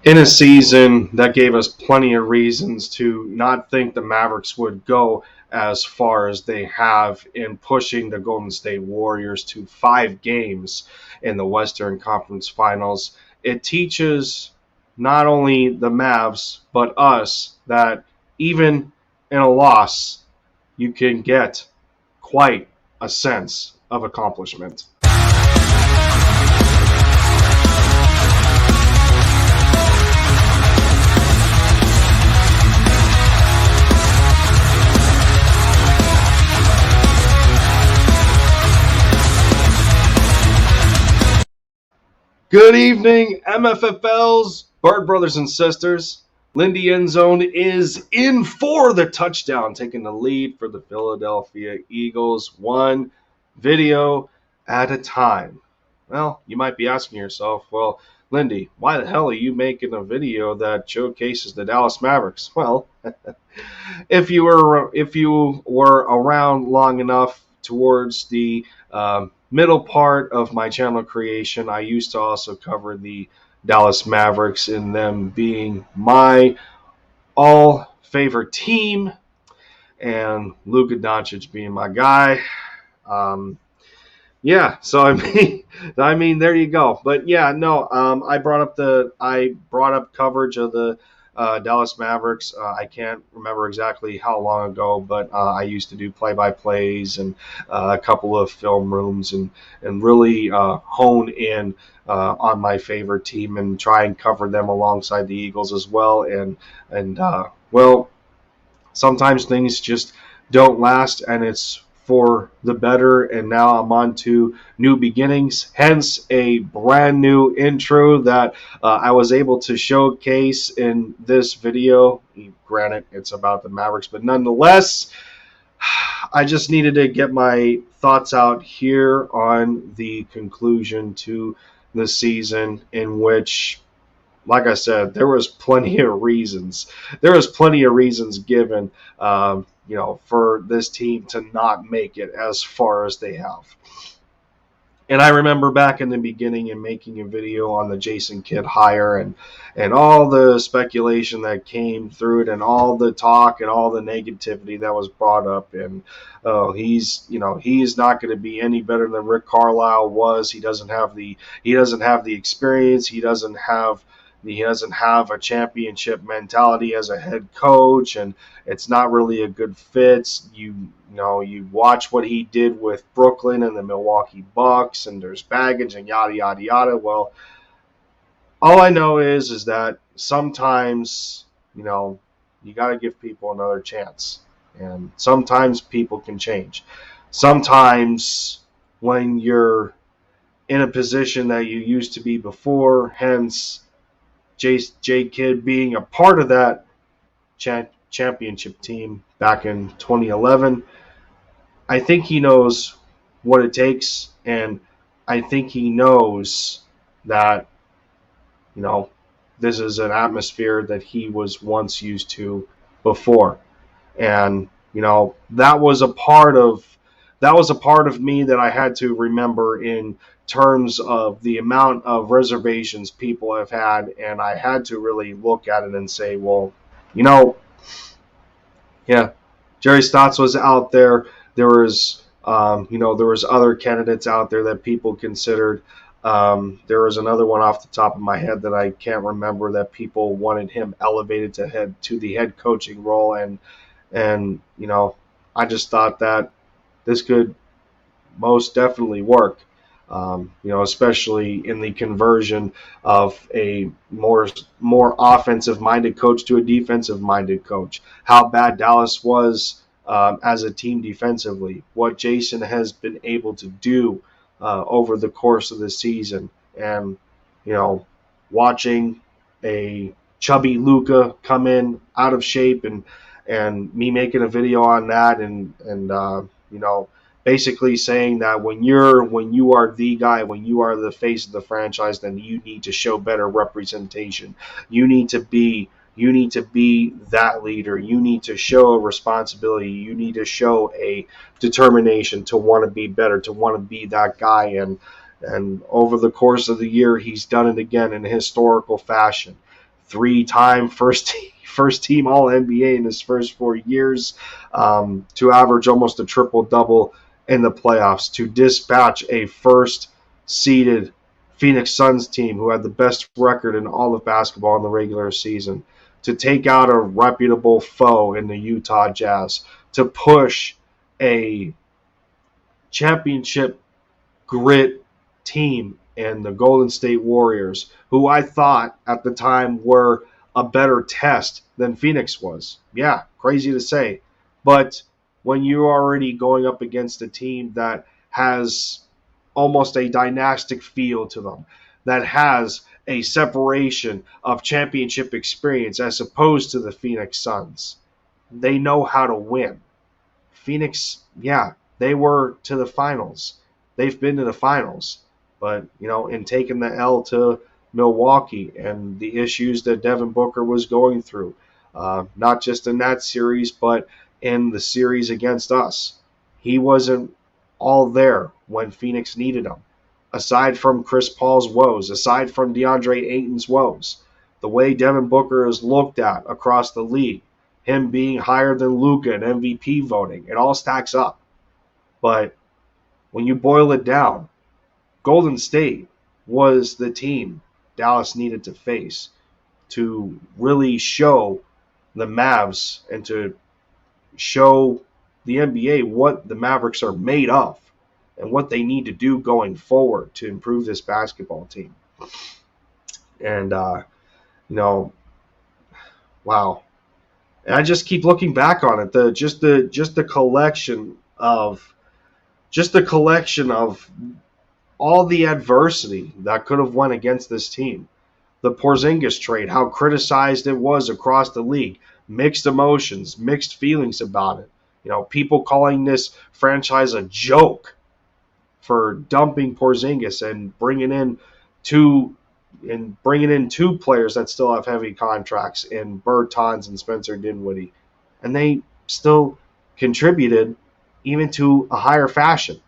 in a season that gave us plenty of reasons to not think the Mavericks would go as far as they have in pushing the Golden State Warriors to 5 games in the Western Conference Finals. It teaches not only the Mavs, but us that even in a loss, you can get quite a sense of accomplishment. Good evening, MFFLs, Bird brothers and sisters. Lindy Endzone is in for the touchdown, taking the lead for the Philadelphia Eagles, one video at a time. Well, you might be asking yourself, well, Lindy, why the hell are you making a video that showcases the Dallas Mavericks? Well, if you were around long enough towards the middle part of my channel creation, I used to also cover the Dallas Mavericks, in them being my all favorite team, and Luka Doncic being my guy. Yeah, so I mean, there you go. But yeah, no, I brought up coverage of the Dallas Mavericks. I can't remember exactly how long ago, but I used to do play-by-plays and a couple of film rooms, and really hone in on my favorite team and try and cover them alongside the Eagles as well. And well, sometimes things just don't last, and it's for the better. And now I'm on to new beginnings, hence a brand new intro that I was able to showcase in this video. Granted, it's about the Mavericks, but nonetheless, I just needed to get my thoughts out here on the conclusion to the season, in which, like I said, there was plenty of reasons. There was plenty of reasons given, for this team to not make it as far as they have. And I remember back in the beginning and making a video on the Jason Kidd hire, and all the speculation that came through it, and all the talk and all the negativity that was brought up. And he's not going to be any better than Rick Carlisle was. He doesn't have the experience. He doesn't have a championship mentality as a head coach, and it's not really a good fit. You watch what he did with Brooklyn and the Milwaukee Bucks, and there's baggage and yada yada yada. Well, all I know is that sometimes you got to give people another chance, and sometimes people can change. Sometimes when you're in a position that you used to be before, hence J. Kidd being a part of that championship team back in 2011, I think he knows what it takes, and I think he knows that this is an atmosphere that he was once used to before. And that was a part of me that I had to remember in terms of the amount of reservations people have had, and I had to really look at it and say, well, yeah, Jerry Stotts was out there. There was other candidates out there that people considered. There was another one off the top of my head that I can't remember, that people wanted him elevated to the head coaching role, and I just thought that this could most definitely work. Especially in the conversion of a more offensive-minded coach to a defensive-minded coach. How bad Dallas was as a team defensively, what Jason has been able to do over the course of the season, and watching a chubby Luka come in out of shape, and me making a video on that, and basically saying that when you are the guy, when you are the face of the franchise, then you need to show better representation. You need to be that leader. You need to show a responsibility. You need to show a determination to want to be better, to want to be that guy. And over the course of the year, he's done it again in a historical fashion. 3-time first team All NBA in his first 4 years, to average almost a triple double in the playoffs, to dispatch a first seeded Phoenix Suns team who had the best record in all of basketball in the regular season, to take out a reputable foe in the Utah Jazz, to push a championship grit team and the Golden State Warriors, who I thought at the time were a better test than Phoenix was. Yeah, crazy to say. But when you're already going up against a team that has almost a dynastic feel to them, that has a separation of championship experience as opposed to the Phoenix Suns, they know how to win. Phoenix, yeah, they were to the finals. They've been to the finals. But, in taking the L to Milwaukee and the issues that Devin Booker was going through, not just in that series, but in the series against us, he wasn't all there when Phoenix needed him. Aside from Chris Paul's woes, aside from DeAndre Ayton's woes, the way Devin Booker is looked at across the league, him being higher than Luka in MVP voting, it all stacks up. But when you boil it down, Golden State was the team Dallas needed to face to really show the Mavs and to show the NBA what the Mavericks are made of and what they need to do going forward to improve this basketball team. And, wow. And I just keep looking back on it. The collection of all the adversity that could have went against this team. The Porzingis trade, how criticized it was across the league. Mixed emotions, mixed feelings about it. People calling this franchise a joke for dumping Porzingis and bringing in two players that still have heavy contracts in Bertans and Spencer Dinwiddie. And they still contributed even to a higher fashion.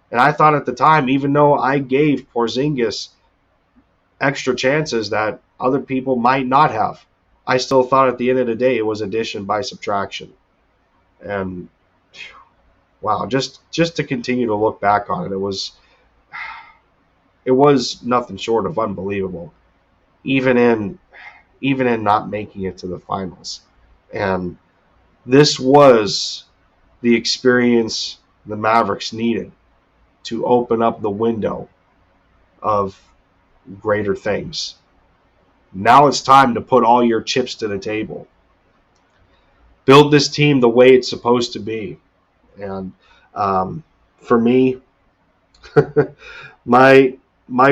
And I thought at the time, even though I gave Porzingis extra chances that other people might not have, I still thought at the end of the day it was addition by subtraction. And wow, just to continue to look back on it, it was nothing short of unbelievable, even in not making it to the finals. And this was the experience the Mavericks needed to open up the window of greater things. Now it's time to put all your chips to the table. Build this team the way it's supposed to be. And for me, my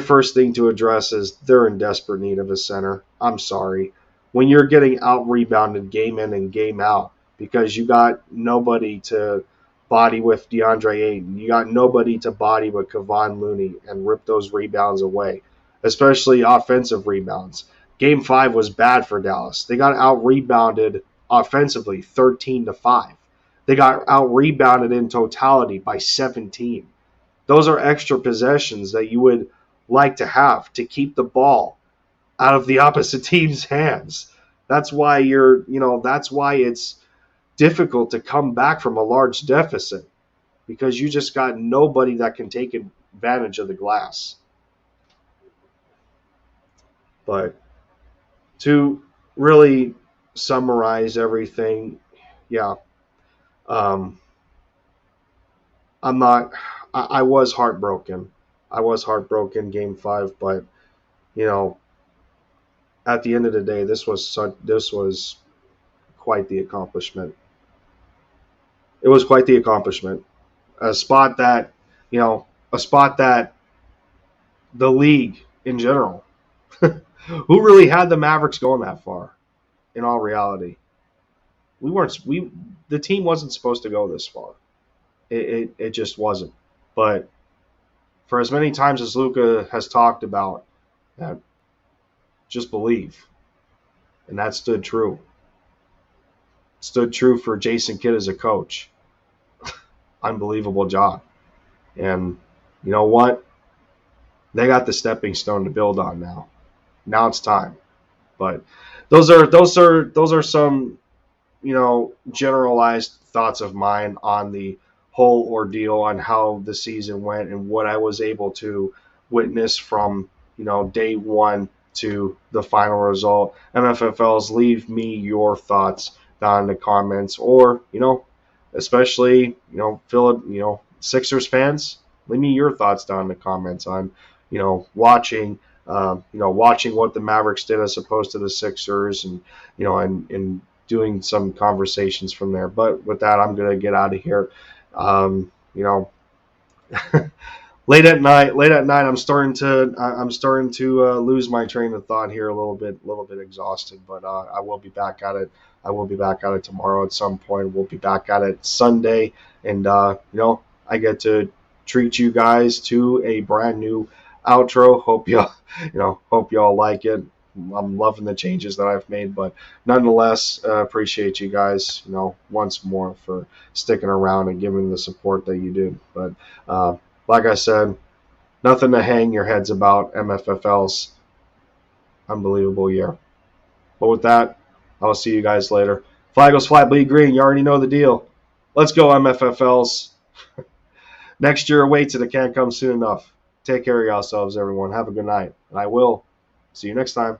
first thing to address is they're in desperate need of a center. I'm sorry. When you're getting out-rebounded game in and game out because you got nobody to body with DeAndre Ayton, you got nobody to body with Kevon Looney and rip those rebounds away, especially offensive rebounds. Game 5 was bad for Dallas. They got out-rebounded offensively 13-5. They got out-rebounded in totality by 17. Those are extra possessions that you would like to have to keep the ball out of the opposite team's hands. That's why it's difficult to come back from a large deficit, because you just got nobody that can take advantage of the glass. But to really summarize everything, yeah, I was heartbroken. I was heartbroken game 5, but at the end of the day, this was quite the accomplishment. It was quite the accomplishment. A spot that the league in general, who really had the Mavericks going that far? In all reality, the team wasn't supposed to go this far. It just wasn't. But for as many times as Luka has talked about that, just believe. And that stood true. Stood true for Jason Kidd as a coach. Unbelievable job. And you know what? They got the stepping stone to build on now. Now it's time. But those are some, generalized thoughts of mine on the whole ordeal, on how the season went and what I was able to witness from, day one to the final result. MFFLs, leave me your thoughts down in the comments, or, especially, Sixers fans, leave me your thoughts down in the comments on, watching what the Mavericks did as opposed to the Sixers, and, and doing some conversations from there. But with that, I'm gonna get out of here. You know, late at night, I'm starting to lose my train of thought here a little bit exhausted. But I will be back at it. I will be back at it tomorrow at some point. We'll be back at it Sunday, and I get to treat you guys to a brand new outro. Hope y'all like it. I'm loving the changes that I've made, but nonetheless, appreciate you guys, once more for sticking around and giving the support that you do. But like I said, nothing to hang your heads about. MFFL's unbelievable year. But with that, I'll see you guys later. Flag goes fly, bleed green. You already know the deal. Let's go, MFFLs. Next year awaits and it can't come soon enough. Take care of yourselves, everyone. Have a good night. And I will see you next time.